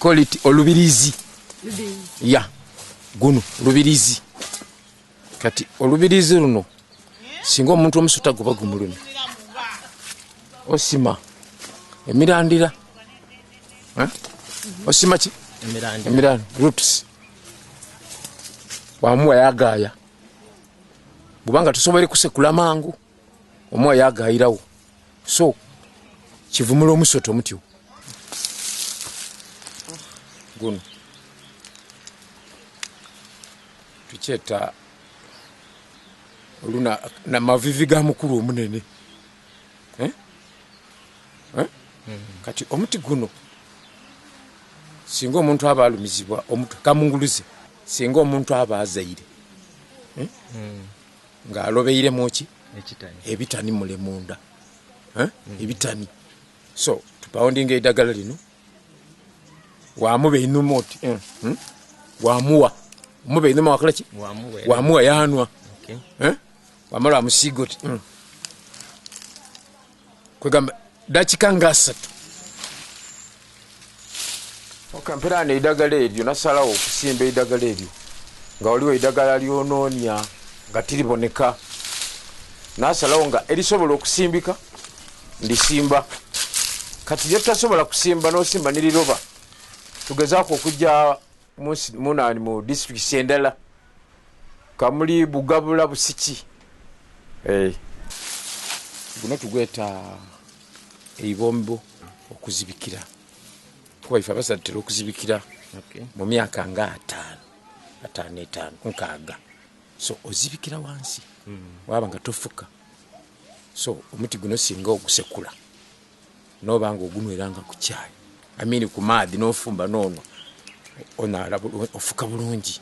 Call it olubirizi. Ya guno lubirizi. Kati olubirizi luno singa omuntu omusuta guba gumulumi. Osima emirandira. Osima ki? Emirandira. Roots. Wamuwa yagaya. Bubanga tusobole kusekula mangu. Omwa yagayirawo. So kivumula omusoto omutyo. Guno tukyeta oluna na mavivi ga mukulu omunene kati omuti guno singa omuntu aba alumizibwa omuntu kamunguluze singa omuntu aba azaire nga alobeire moki ebitani mule munda ebitani so tupounding eddagala lino wamube inumoti wamuwa mube inuma wakolaki wamuwa yanwa wamala amusigoti kwegamba dakika nga 3 okampirana eddagala eryo nasalawo okusimba eddagala eryo nga waliwo eddagala lyononya nga tiriboneka nasalawo nga erisobola okusimbika ndisimba kati lyo tasobola kusimba nosimba niriroba tugezaako okujja munani mu district endala kamuli Bugabula Busiki guno tugweta eibombo okuzibikira kuba ife abasatira okuzibikira mu myaka nga 5 nkaaga so ozibikira wansi waba nga tofuka so omuti guno singa ogusekula nobanga ogunweranga ku cyayi amini ku maadi n'ofumba nono onala ofuka bulungi.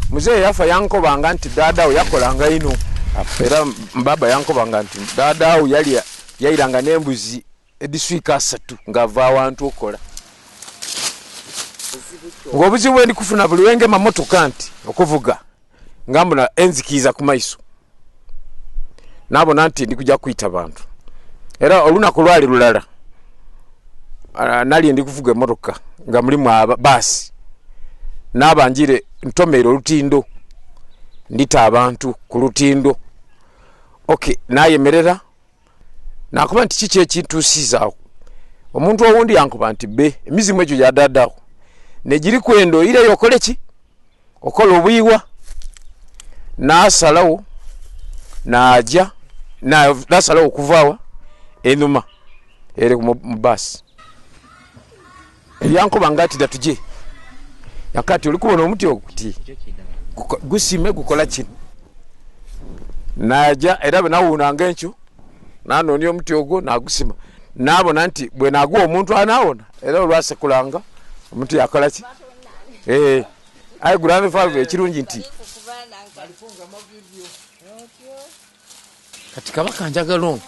Muzee yafa yankobanga nti dadawo yakolanga ino era mbaba yankobanga nti dadawo yali yayiranga n'embuzi ediswika 3 ngava awantu okola ngobuzibu endi kufuna buli wenge mamotoka nti okuvuga ngambona enzikiza ku maiso nabona nti ndi kujja kuyita bantu era olunaku lwali lulala nali ndi kuvuga emotoka nga mulimu basi nabanjire ntomero lutindo ndita abantu ku lutindo okay nayemerera nakuba nti kiki ekintusizawo omuntu owundi yankuba nti be emizimu egyo ya dadawo nejiri kwendo ile yokole ki okola obuyiwa nasalawo naja nasalawo okuvaawa enuma ere mu bus yankuba ngati datuje yakati oli kubona omuti okuti gusime gukola kino naja era nawunanga encho nanoni omuti ogwo nagusima nabona nti bwe nagwo omuntu anaona era olwasekulanga omuntu yakola ki ayi gurane falve ekirungi nti kati kabaka njagalo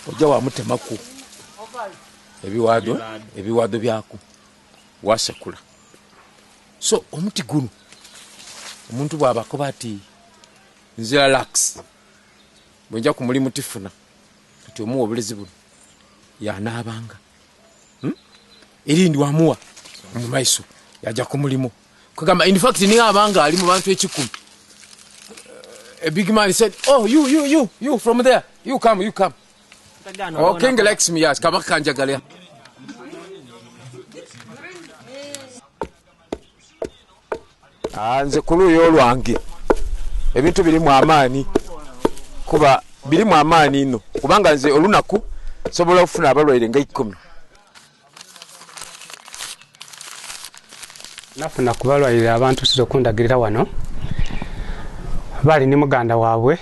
ojja wamutemaku ebiwado byaku wasekula so omuti guno omuntu bwabakoba ati nze relax bwenja ku mulimu tifuna kati omuwa obulezi buno yanaabanga erindi wamuwa mu maiso yaja ku mulimu kugamba in fact ni abanga ali mu bantu 10 a big man said oh you from there you come oh king likes me yes kabaka kanjagalia nze kuluyo olwange ebintu biri mu amaani kuba biri mu amaani ino kubanga nze olunaku sobola okufuna abalwaire nga 10 nafuna kubalwaire abantu sizokundagirira wano bali ni muganda waabwe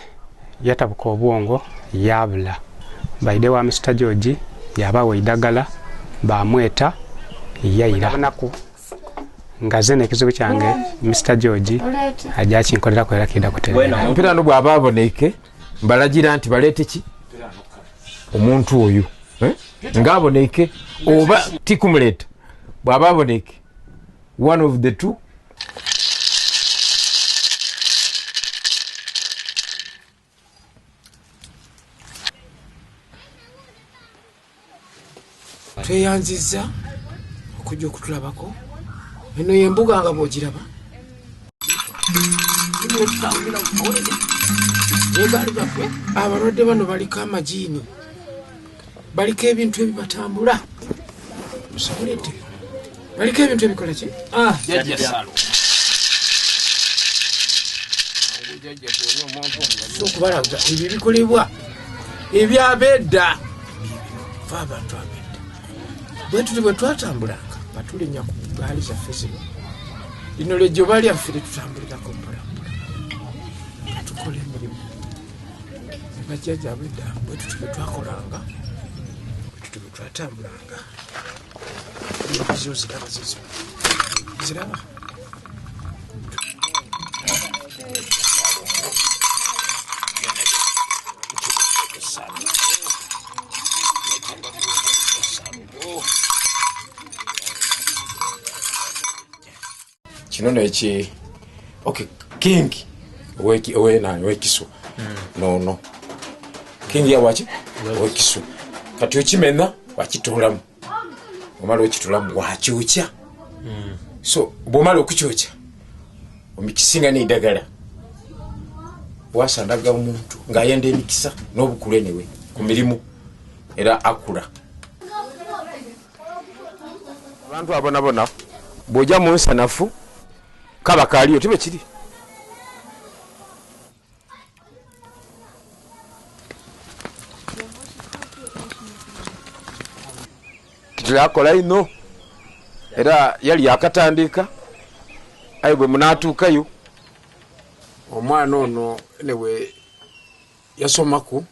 yatabuka obwongo yabula baide wa Mr. George yabawe idagala bamweta yaira naku ngazene ekizibu kyange Mr. George ajja kinkolera ko era kida kuterera mpira ndo bwababoneke mbalagira nti balete ki omuntu oyo ngaboneke oba tikumuleta bwababoneke one of the two tweyanziza okujja okutulabako eno yembuga nga bwogiraba egali baffe abalwadde bano baliko amajiini baliko ebintu ebibatambula musobulete baliko ebintu ebikola ki okubalaga ebyo bikolebwa ebyabedda fe abantu abedda bwetuti bwe twatambulanga batulenya ku gaali zaffe zino lino lejjoba lyaffe litutambulirako mpolampola tukola emirimu bajjajja abedda bwetuti bwe twakolanga bwetuti bwe twatambulanga zo ziraba zizo ziraba kino neki okay king wekiswa no king yawachi wekiswa kati okimena wakitolamu omala okitolamu wakyokya so bwomala okukyokya omikisinga n'eddagala wasandaga omuntu ng'ayenda emikisa n'obukulu enewe ku mirimu era akula abantu abonabona bw'ojja mu nsanafu kaba kaaliyo tibe kiri kitulakola ino era yali yakatandika ayi bwe munaatuukayo omwana ono newe yasomaku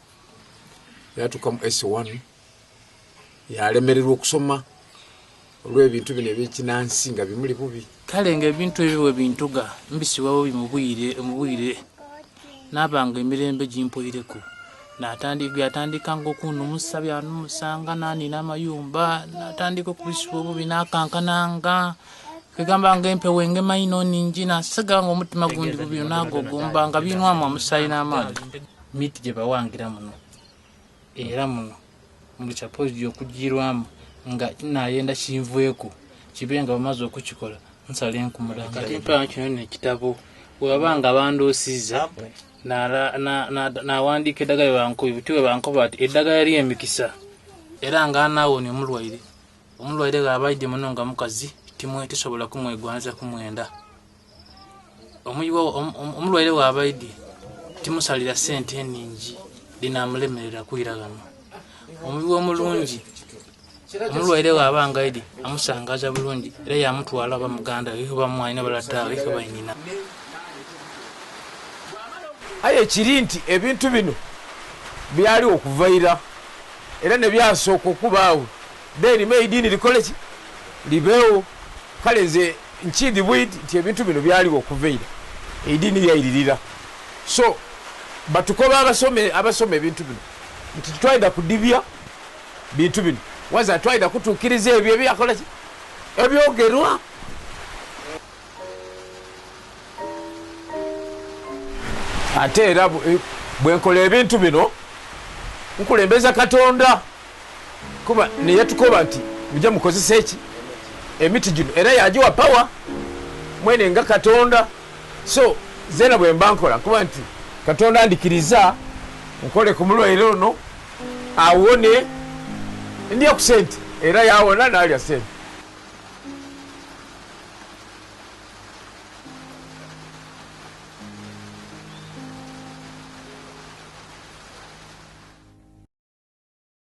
yatuuka mu S1 yalemererwa okusoma olw'ebintu bino ebyekinansi nga bimuli bubi kale ng'ebintu ebyo bwe bintuga mbisibwawo mubwire n'abanga emirembe gimpoireku yatandikanga okunumusa byanumusanga nanina amayumba natandika okubisiba obubi nakankananga kegamba nga empewo engema ino ningi nasaganga omutima gundi bubi nagogomba nga binwamu amusayi n'amaani miti gye bawangira muno era muno muli kyapozi okugirwamu nga nayenda kinvueku kibe nga bamaze okukikola nsala enkumula kati mpaa kino nekitabo wabanga bandoosiza nawandika eddagala bankobi butiwe bankoba ati eddagala ly'emikisa era nga anaawoni omulwaire gaabaidde muno nga mukazi tisobola kumwegwanyiza kumwenda omulwaire waabaidde timusalira ssente eningi linaamulemerera kwiragano omuyiwa omulungi omulwaire waabanga idi amusangaza bulungi era yamutwala bamuganda bamwalina balataawe bainina aye ekiri nti ebintu bino byali okuvaira era ne byasooka okubaawo then maidiini likole ki libeewo kale nze nkindi bwiti nti ebintu bino byaliwo okuvaira eidiini yayiririra so batukoba abasoma ebintu bino nti twalina kudibya bintu bino waza twalina kutuukiriza ebyo ebyakola ki ebyogerwa ate era bwenkola ebintu bino nkulembeza Katonda kuba neyatukoba nti mujja mukozesa eki emiti gino era yagiwa power mwene nga Katonda so zena bwemba nkola kuba nti Katonda andikiriza nkole ku mulwaire ono awone ndiye ku sente era yawona nalya sente